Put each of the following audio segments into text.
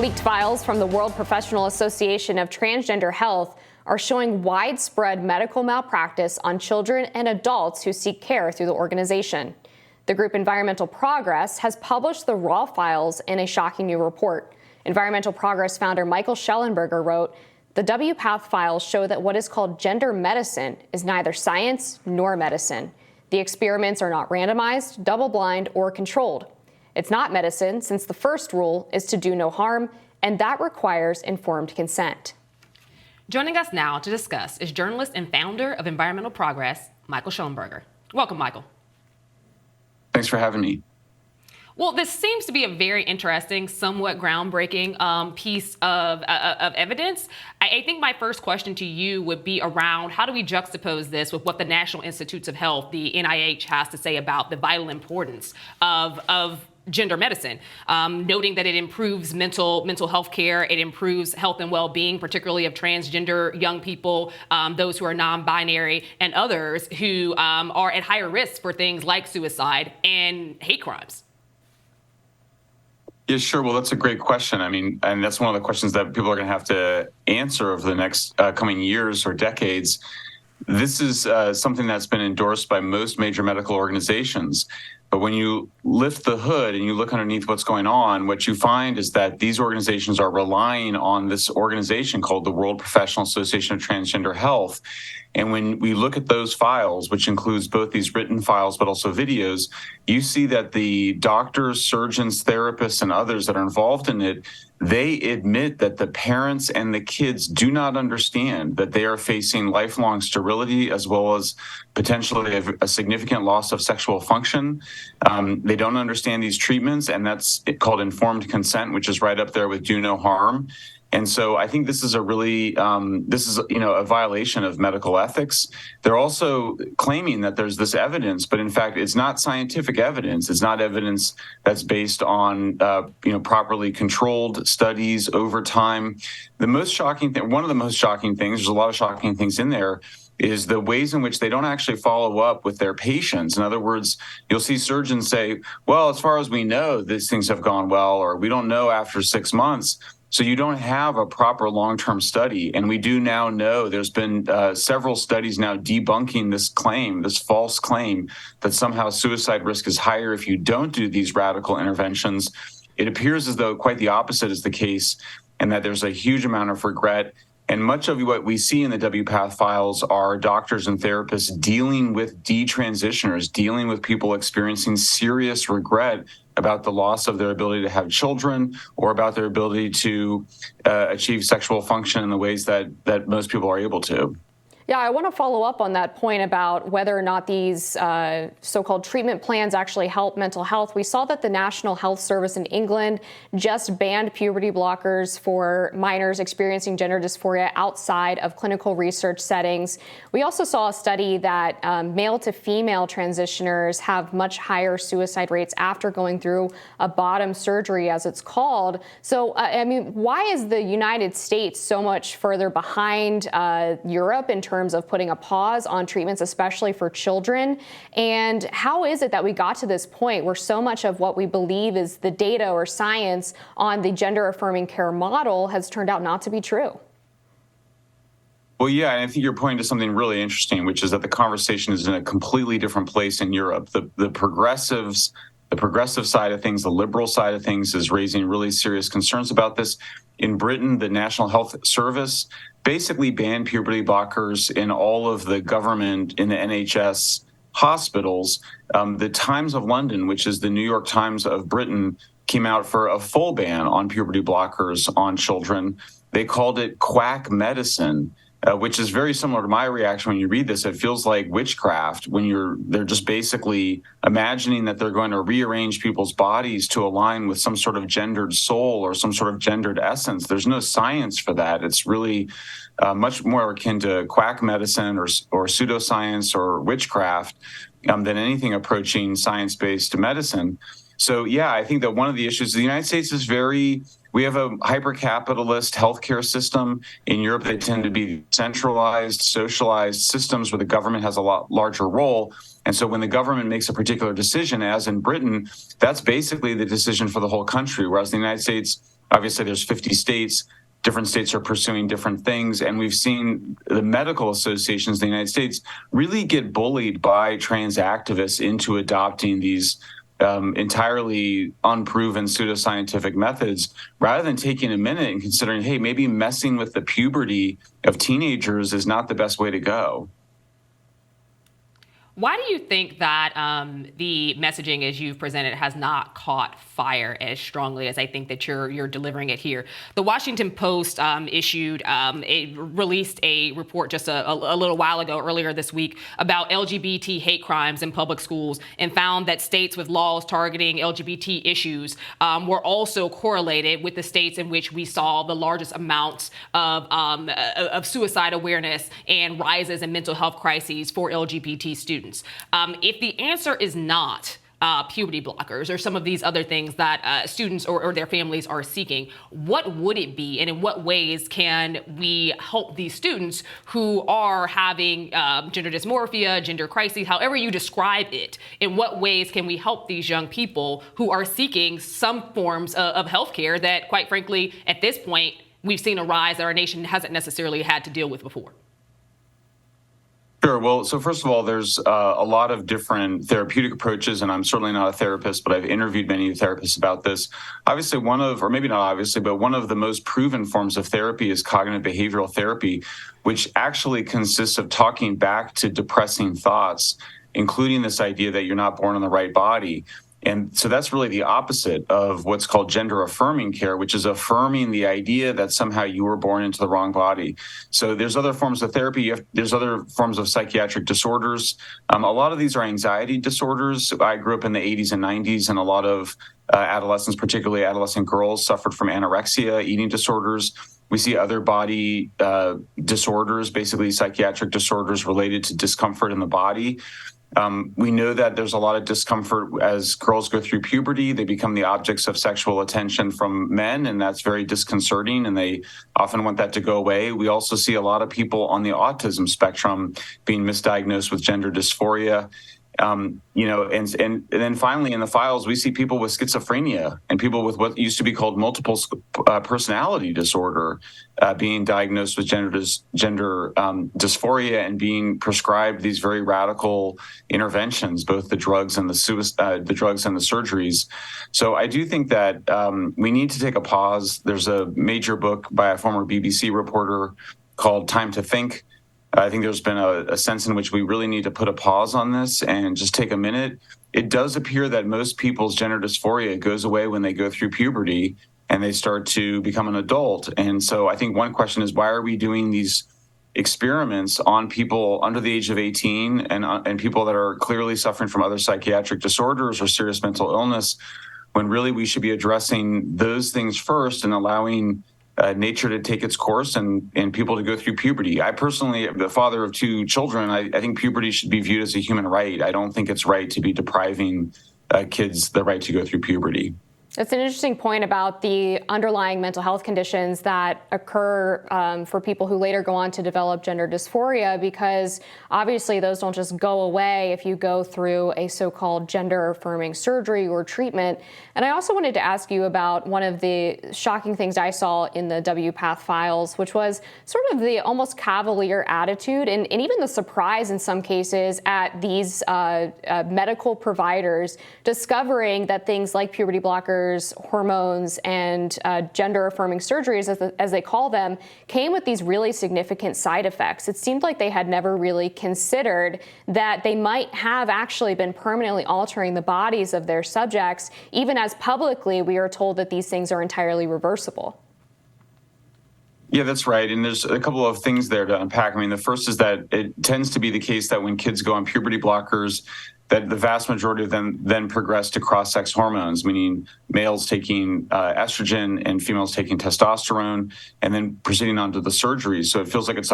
Leaked files from the World Professional Association of Transgender Health are showing widespread medical malpractice on children and adults who seek care through the organization. The group Environmental Progress has published the raw files in a shocking new report. Environmental Progress founder Michael Shellenberger wrote, "The WPATH files show that what is called gender medicine is neither science nor medicine. The experiments are not randomized, double-blind, or controlled. It's not medicine, since the first rule is to do no harm, and that requires informed consent." Joining us now to discuss is journalist and founder of Environmental Progress, Michael Shellenberger. Welcome, Michael. Thanks for having me. Well, this seems to be a very interesting, somewhat groundbreaking piece of evidence. I think my first question to you would be around how do we juxtapose this with what the National Institutes of Health, the NIH, has to say about the vital importance of gender medicine, noting that it improves mental health care, it improves health and well-being, particularly of transgender young people, those who are non-binary, and others who are at higher risk for things like suicide and hate crimes. Yeah, sure. Well, that's a great question. I mean, and that's one of the questions that people are going to have to answer over the next coming years or decades. This is something that's been endorsed by most major medical organizations. But when you lift the hood and you look underneath what's going on, what you find is that these organizations are relying on this organization called the World Professional Association of Transgender Health. And when we look at those files, which includes both these written files but also videos, you see that the doctors, surgeons, therapists, and others that are involved in it, they admit that the parents and the kids do not understand that they are facing lifelong sterility as well as potentially a significant loss of sexual function. They don't understand these treatments, and that's called informed consent, which is right up there with do no harm. And so I think this is a really, a violation of medical ethics. They're also claiming that there's this evidence, but in fact, it's not scientific evidence. It's not evidence that's based on, properly controlled studies over time. The most shocking thing, one of the most shocking things, there's a lot of shocking things in there, is the ways in which they don't actually follow up with their patients. In other words, you'll see surgeons say, well, as far as we know, these things have gone well, or we don't know after 6 months. So you don't have a proper long-term study. And we do now know there's been several studies now debunking this claim, this false claim that somehow suicide risk is higher if you don't do these radical interventions. It appears as though quite the opposite is the case, and that there's a huge amount of regret. And much of what we see in the WPATH files are doctors and therapists dealing with detransitioners, dealing with people experiencing serious regret about the loss of their ability to have children or about their ability to achieve sexual function in the ways that most people are able to. Yeah, I want to follow up on that point about whether or not these so-called treatment plans actually help mental health. We saw that the National Health Service in England just banned puberty blockers for minors experiencing gender dysphoria outside of clinical research settings. We also saw a study that male to female transitioners have much higher suicide rates after going through a bottom surgery, as it's called. So, why is the United States so much further behind Europe in terms of putting a pause on treatments, especially for children? And how is it that we got to this point where so much of what we believe is the data or science on the gender-affirming care model has turned out not to be true? Well, yeah, and I think you're pointing to something really interesting, which is that the conversation is in a completely different place in Europe. The progressive side of things, the liberal side of things, is raising really serious concerns about this. In Britain, the National Health Service basically banned puberty blockers in all of the government, in the NHS hospitals. The Times of London, which is the New York Times of Britain, came out for a full ban on puberty blockers on children. They called it quack medicine. Which is very similar to my reaction when you read this. It feels like witchcraft when they're just basically imagining that they're going to rearrange people's bodies to align with some sort of gendered soul or some sort of gendered essence. There's no science for that. It's really much more akin to quack medicine or pseudoscience or witchcraft than anything approaching science-based medicine. So, yeah, I think that one of the issues, the United States is we have a hyper-capitalist healthcare system. In Europe, they tend to be centralized, socialized systems where the government has a lot larger role. And so when the government makes a particular decision, as in Britain, that's basically the decision for the whole country. Whereas the United States, Obviously, there's 50 states. Different states are pursuing different things. And we've seen the medical associations in the United States really get bullied by trans activists into adopting these entirely unproven pseudoscientific methods, rather than taking a minute and considering, hey, maybe messing with the puberty of teenagers is not the best way to go. Why do you think that the messaging as you've presented has not caught fire as strongly as I think that you're delivering it here? The Washington Post released a report just a little while ago, earlier this week, about LGBT hate crimes in public schools, and found that states with laws targeting LGBT issues were also correlated with the states in which we saw the largest amounts of suicide awareness and rises in mental health crises for LGBT students. If the answer is not puberty blockers or some of these other things that students or their families are seeking, what would it be? And in what ways can we help these students who are having gender dysmorphia, gender crises, however you describe it? In what ways can we help these young people who are seeking some forms of healthcare that, quite frankly, at this point, we've seen a rise that our nation hasn't necessarily had to deal with before? Sure. Well, so first of all, there's a lot of different therapeutic approaches, and I'm certainly not a therapist, but I've interviewed many therapists about this. Obviously, or maybe not obviously, but one of the most proven forms of therapy is cognitive behavioral therapy, which actually consists of talking back to depressing thoughts, including this idea that you're not born in the right body. And so that's really the opposite of what's called gender affirming care, which is affirming the idea that somehow you were born into the wrong body. So there's other forms of therapy. There's other forms of psychiatric disorders. A lot of these are anxiety disorders. I grew up in the 80s and 90s, and a lot of adolescents, particularly adolescent girls, suffered from anorexia, eating disorders. We see other body disorders, basically psychiatric disorders related to discomfort in the body. We know that there's a lot of discomfort as girls go through puberty. They become the objects of sexual attention from men, and that's very disconcerting, and they often want that to go away. We also see a lot of people on the autism spectrum being misdiagnosed with gender dysphoria. And then finally in the files, we see people with schizophrenia and people with what used to be called multiple personality disorder being diagnosed with gender dysphoria and being prescribed these very radical interventions, both the drugs and the surgeries. So I do think that we need to take a pause. There's a major book by a former BBC reporter called Time to Think. I think there's been a sense in which we really need to put a pause on this and just take a minute. It does appear that most people's gender dysphoria goes away when they go through puberty and they start to become an adult. And so I think one question is, why are we doing these experiments on people under the age of 18 and people that are clearly suffering from other psychiatric disorders or serious mental illness, when really we should be addressing those things first and allowing nature to take its course and people to go through puberty. I personally, the father of two children, I think puberty should be viewed as a human right. I don't think it's right to be depriving kids the right to go through puberty. That's an interesting point about the underlying mental health conditions that occur for people who later go on to develop gender dysphoria, because obviously those don't just go away if you go through a so-called gender affirming surgery or treatment. And I also wanted to ask you about one of the shocking things I saw in the WPATH files, which was sort of the almost cavalier attitude and even the surprise in some cases at these medical providers discovering that things like puberty blockers, hormones, and gender-affirming surgeries, as they call them, came with these really significant side effects. It seemed like they had never really considered that they might have actually been permanently altering the bodies of their subjects, even as publicly we are told that these things are entirely reversible. Yeah, that's right. And there's a couple of things there to unpack. I mean, the first is that it tends to be the case that when kids go on puberty blockers, that the vast majority of them then progress to cross-sex hormones, meaning males taking estrogen and females taking testosterone, and then proceeding on to the surgeries. So it feels like it's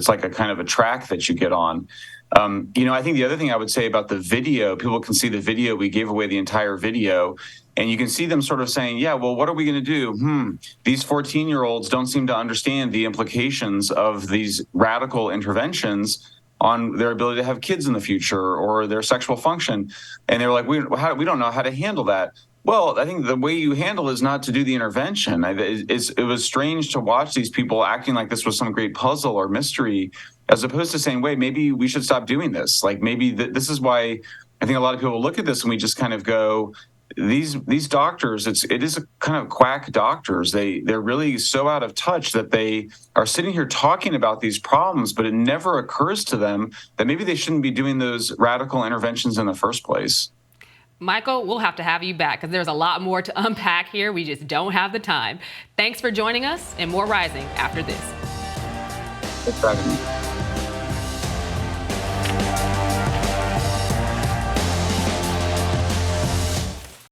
like a kind of a track that you get on. I think the other thing I would say about the video, people can see the video. We gave away the entire video, and you can see them sort of saying, yeah, well, what are we going to do? These 14-year-olds don't seem to understand the implications of these radical interventions on their ability to have kids in the future or their sexual function. And they were like, we don't know how to handle that. Well, I think the way you handle is not to do the intervention. It was strange to watch these people acting like this was some great puzzle or mystery, as opposed to saying, wait, maybe we should stop doing this. Like maybe this is why I think a lot of people look at this and we just kind of go, these doctors, it is a kind of quack doctors. They're really so out of touch that they are sitting here talking about these problems, but it never occurs to them that maybe they shouldn't be doing those radical interventions in the first place. Michael, we'll have to have you back because there's a lot more to unpack here. We just don't have the time. Thanks for joining us, and more Rising after this. Thanks for having me.